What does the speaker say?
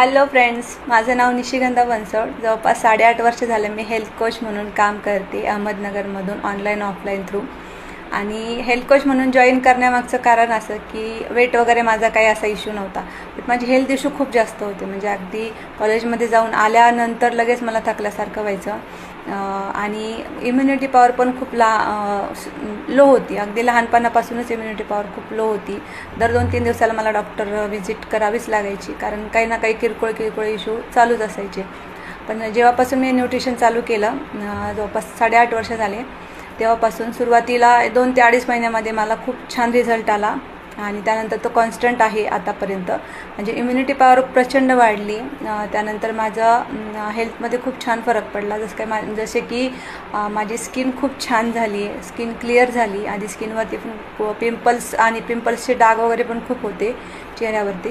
Hello friends, माझं नाव निशिगंधा बनसोड. जवळपास 8.5 वर्ष झालं मी हेल्थ कोच म्हणून काम करते अहमदनगरमधून ऑनलाईन ऑफलाईन थ्रू. आणि हेल्थ कोच म्हणून जॉईन करण्यामागचं कारण असं की वेट वगैरे माझा काही असा इश्यू नव्हता. माझी हेल्थ इश्यू खूप जास्त होते. म्हणजे अगदी कॉलेजमध्ये जाऊन आल्यानंतर लगेच मला थकल्यासारखं व्हायचं आणि इम्युनिटी पॉवर पण खूप लो होती. अगदी लहानपणापासूनच इम्युनिटी पॉवर खूप लो होती. दर 2-3 दिवसाला मला डॉक्टर व्हिजिट करावीच लागायची, कारण काही ना काही किरकोळ इश्यू चालूच असायचे. पण जेव्हापासून मी न्यूट्रिशन चालू केलं, जवळपास 8.5 वर्ष झाले, तेव्हापासून सुरुवातीला 2 ते 2.5 महिन्यामध्ये मला खूप छान रिझल्ट आला आणि त्यानंतर तो कॉन्स्टंट आहे आतापर्यंत. म्हणजे इम्युनिटी पॉवर प्रचंड वाढली. त्यानंतर माझं हेल्थमध्ये खूप छान फरक पडला. जसे की माझी स्किन खूप छान झाली, स्किन क्लिअर झाली. आधी स्किनवरती पण पिंपल्सचे डाग वगैरे पण खूप होते चेहऱ्यावरती.